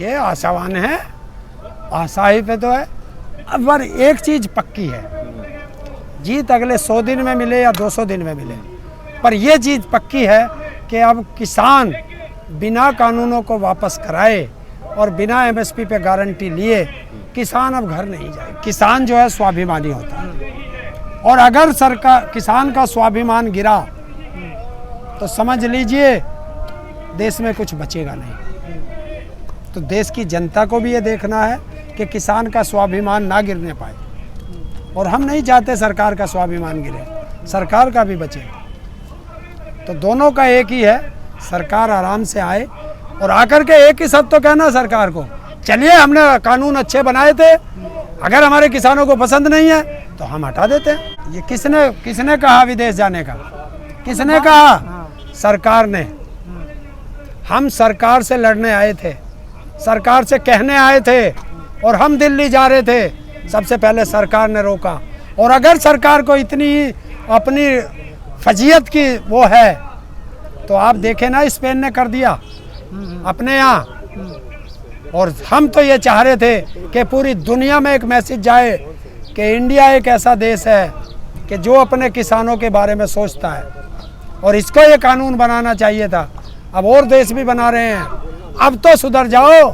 ये आशावान है, आशा ही पे तो है। अब पर एक चीज़ पक्की है, जीत अगले 100 दिन में मिले या 200 दिन में मिले, पर यह चीज़ पक्की है कि अब किसान बिना कानूनों को वापस कराए और बिना एमएसपी पे गारंटी लिए किसान अब घर नहीं जाए। किसान जो है स्वाभिमानी होता है, और अगर सरकार किसान का स्वाभिमान गिरा तो समझ लीजिए देश में कुछ बचेगा नहीं। तो देश की जनता को भी ये देखना है कि किसान का स्वाभिमान ना गिरने पाए, और हम नहीं चाहते सरकार का स्वाभिमान गिरे, सरकार का भी बचे। तो दोनों का एक ही है, सरकार आराम से आए और आकर के एक ही शब्द तो कहना सरकार को, चलिए हमने कानून अच्छे बनाए थे, अगर हमारे किसानों को पसंद नहीं है तो हम हटा देते हैं। ये किसने कहा विदेश जाने का? किसने कहा? सरकार ने। हम सरकार से लड़ने आए थे, सरकार से कहने आए थे, और हम दिल्ली जा रहे थे, सबसे पहले सरकार ने रोका। और अगर सरकार को इतनी अपनी फजीयत की वो है तो आप देखें ना, स्पेन ने कर दिया अपने यहाँ। और हम तो ये चाह रहे थे कि पूरी दुनिया में एक मैसेज जाए कि इंडिया एक ऐसा देश है कि जो अपने किसानों के बारे में सोचता है, और इसको ये कानून बनाना चाहिए था। अब और देश भी बना रहे हैं, अब तो सुधर जाओ,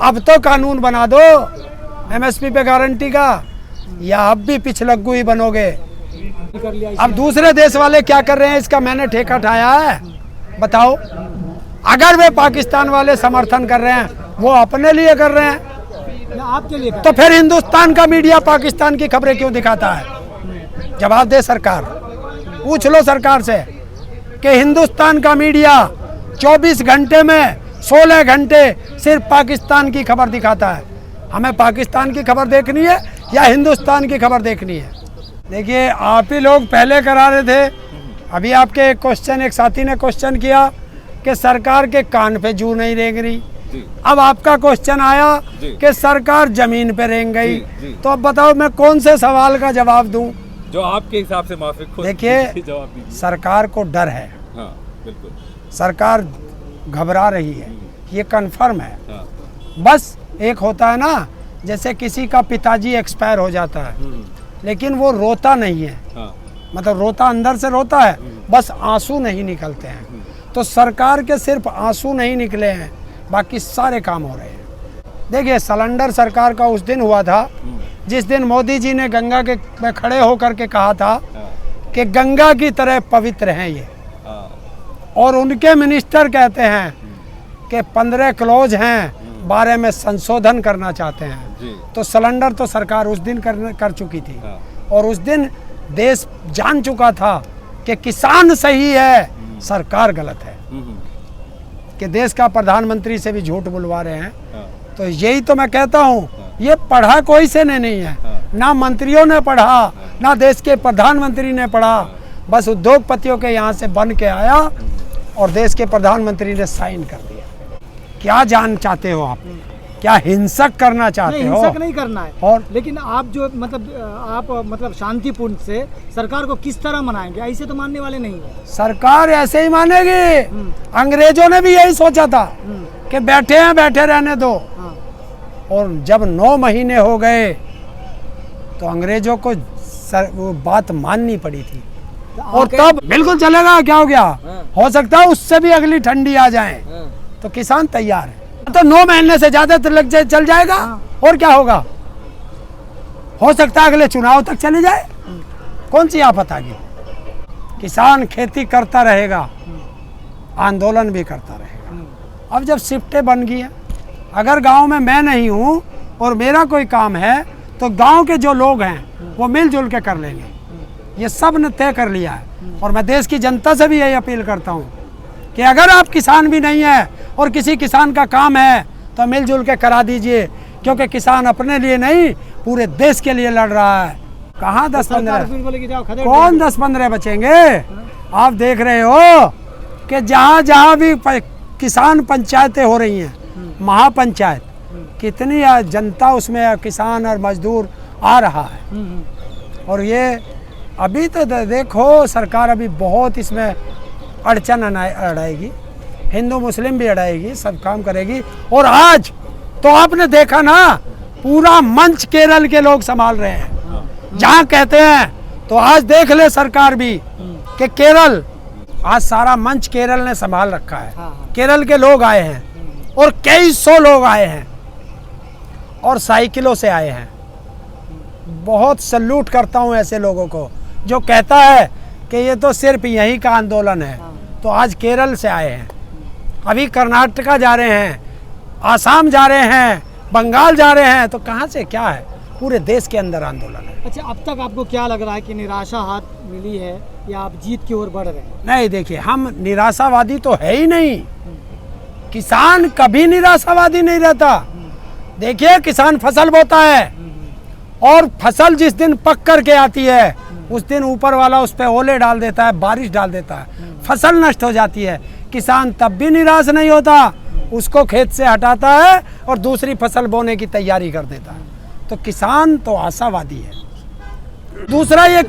अब तो कानून बना दो एमएसपी पे गारंटी का, या अब भी पिछलग्गू ही बनोगे। अब दूसरे देश वाले क्या कर रहे हैं इसका मैंने ठेका उठाया है, बताओ। अगर वे पाकिस्तान वाले समर्थन कर रहे हैं, वो अपने लिए कर रहे हैं, आपके लिए तो फिर हिंदुस्तान का मीडिया पाकिस्तान की खबरें क्यों दिखाता है? जवाब दे सरकार, पूछ लो सरकार से कि हिंदुस्तान का मीडिया 24 घंटे में 16 घंटे सिर्फ पाकिस्तान की खबर दिखाता है। हमें पाकिस्तान की खबर देखनी है या हिंदुस्तान की खबर देखनी है? देखिए, आप ही लोग पहले करा रहे थे। अभी आपके एक साथी ने क्वेश्चन किया कि सरकार के कान पे जू नहीं रेंग रही। अब आपका क्वेश्चन आया कि सरकार जमीन पे रेंग गई। तो अब बताओ मैं कौन से सवाल का जवाब दूं जो आपके हिसाब से माफिक? देखिए, सरकार को डर है। हाँ, बिल्कुल। सरकार घबरा रही है, ये कन्फर्म है। हाँ। बस एक होता है ना, जैसे किसी का पिताजी एक्सपायर हो जाता है लेकिन वो रोता नहीं है। हाँ। मतलब रोता अंदर से रोता है, बस आंसू नहीं निकलते हैं। तो सरकार के सिर्फ आंसू नहीं निकले हैं, बाकी सारे काम हो रहे हैं। देखिए, सिलेंडर सरकार का उस दिन हुआ था जिस दिन मोदी जी ने गंगा के में खड़े होकर के कहा था कि गंगा की तरह पवित्र हैं ये, और उनके मिनिस्टर कहते हैं कि 15 क्लॉज हैं, 12 में संशोधन करना चाहते हैं। तो सिलेंडर तो सरकार उस दिन कर चुकी थी, और उस दिन देश जान चुका था कि किसान सही है, सरकार गलत है, कि देश का प्रधानमंत्री से भी झूठ बुलवा रहे हैं। तो यही तो मैं कहता हूँ, ये पढ़ा कोई से ने नहीं है, ना मंत्रियों ने पढ़ा, ना देश के प्रधानमंत्री ने पढ़ा, बस उद्योगपतियों के यहाँ से बन के आया और देश के प्रधानमंत्री ने साइन कर दिया। क्या जान चाहते हो आप? क्या हिंसक करना चाहते हो? हिंसक नहीं करना है, और लेकिन आप जो मतलब शांतिपूर्ण से सरकार को किस तरह मनाएंगे? ऐसे तो मानने वाले नहीं है। सरकार ऐसे ही मानेगी। अंग्रेजों ने भी यही सोचा था कि बैठे हैं, बैठे रहने दो। और जब 9 महीने हो गए तो अंग्रेजों को वो बात माननी पड़ी थी, और तब बिल्कुल चलेगा। क्या हो गया? हो सकता है उससे भी अगली ठंडी आ जाए, तो किसान तैयार है। तो 9 महीने से ज्यादा तो लग जाए, चल जाएगा। और क्या होगा? हो सकता है अगले चुनाव तक चले जाए, कौन सी आफत आ गई? किसान खेती करता रहेगा, आंदोलन भी करता रहेगा। अब जब शिफ्टें बन गई हैं, अगर गांव में मैं नहीं हूं और मेरा कोई काम है तो गांव के जो लोग हैं वो मिलजुल के कर लेंगे। ये सब ने तय कर लिया है। और मैं देश की जनता से भी यही अपील करता हूं कि अगर आप किसान भी नहीं है और किसी किसान का काम है तो मिलजुल के करा दीजिए, क्योंकि किसान अपने लिए नहीं पूरे देश के लिए लड़ रहा है। कहाँ 10-15? कौन 10-15 बचेंगे? आप देख रहे हो कि जहाँ जहाँ भी किसान पंचायतें हो रही हैं, महापंचायत, कितनी जनता उसमें किसान और मजदूर आ रहा है। और ये अभी तो देखो सरकार अभी बहुत इसमें अड़चन अड़ाएगी, हिंदू मुस्लिम भी लड़ाएगी, सब काम करेगी। और आज तो आपने देखा ना, पूरा मंच केरल के लोग संभाल रहे हैं। जहाँ कहते हैं तो आज देख ले सरकार भी कि केरल, आज सारा मंच केरल ने संभाल रखा है। केरल के लोग आए हैं और कई सौ लोग आए हैं और साइकिलों से आए हैं। बहुत सल्यूट करता हूँ ऐसे लोगों को जो कहता है कि ये तो सिर्फ यहीं का आंदोलन है। तो आज केरल से आए हैं, अभी कर्नाटका जा रहे हैं, आसाम जा रहे हैं, बंगाल जा रहे हैं। तो कहाँ से क्या है, पूरे देश के अंदर आंदोलन है। अच्छा, अब तक आपको क्या लग रहा है कि निराशा हाथ मिली है या आप जीत की ओर बढ़ रहे हैं? नहीं, देखिए, हम निराशावादी तो है ही नहीं। किसान कभी निराशावादी नहीं रहता। देखिए, किसान फसल बोता है और फसल जिस दिन पक करके आती है उस दिन ऊपर वाला उस पर ओले डाल देता है, बारिश डाल देता है, फसल नष्ट हो जाती है। किसान तब भी निराश नहीं होता, उसको खेत से हटाता है और दूसरी फसल बोने की तैयारी कर देता है। तो किसान तो आशावादी है। दूसरा ये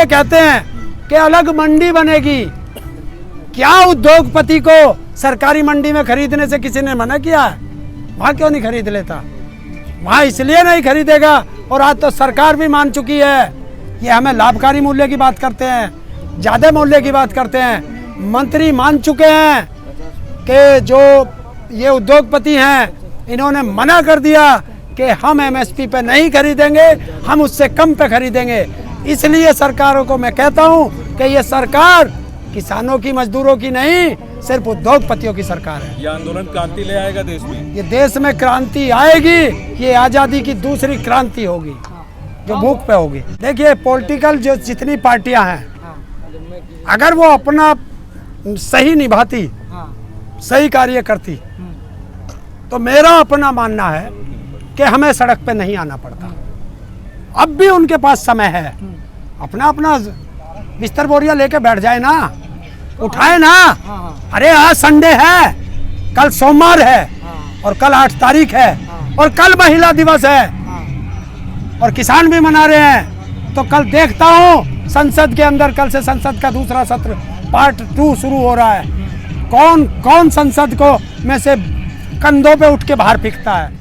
कहते हैं कि अलग मंडी बनेगी। क्या उद्योगपति को सरकारी मंडी में खरीदने से किसी ने मना किया है? वहाँ क्यों नहीं खरीद लेता? वहाँ इसलिए नहीं खरीदेगा। और आज तो सरकार भी मान चुकी है, ये हमें लाभकारी मूल्य की बात करते हैं, ज़्यादा मूल्य की बात करते हैं। मंत्री मान चुके हैं कि जो ये उद्योगपति हैं इन्होंने मना कर दिया कि हम एमएसपी पे नहीं खरीदेंगे, हम उससे कम पे खरीदेंगे। इसलिए सरकारों को मैं कहता हूँ कि ये सरकार किसानों की, मजदूरों की नहीं, सिर्फ उद्योगपतियों की सरकार है। ये आंदोलन क्रांति ले आएगा देश में। ये देश में क्रांति आएगी, ये आज़ादी की दूसरी क्रांति होगी जो भूख पे होगी। देखिए, पॉलिटिकल जो जितनी पार्टियां हैं, अगर वो अपना सही निभाती, सही कार्य करती, तो मेरा अपना मानना है कि हमें सड़क पे नहीं आना पड़ता। अब भी उनके पास समय है, अपना अपना बिस्तर बोरिया लेके बैठ जाए ना, उठाए ना। अरे आज संडे है, कल सोमवार है और कल 8 तारीख है और कल महिला दिवस है और किसान भी मना रहे हैं। तो कल देखता हूँ संसद के अंदर, कल से संसद का दूसरा सत्र पार्ट 2 शुरू हो रहा है। कौन कौन संसद को में से कंधों पे उठ के बाहर फेंकता है।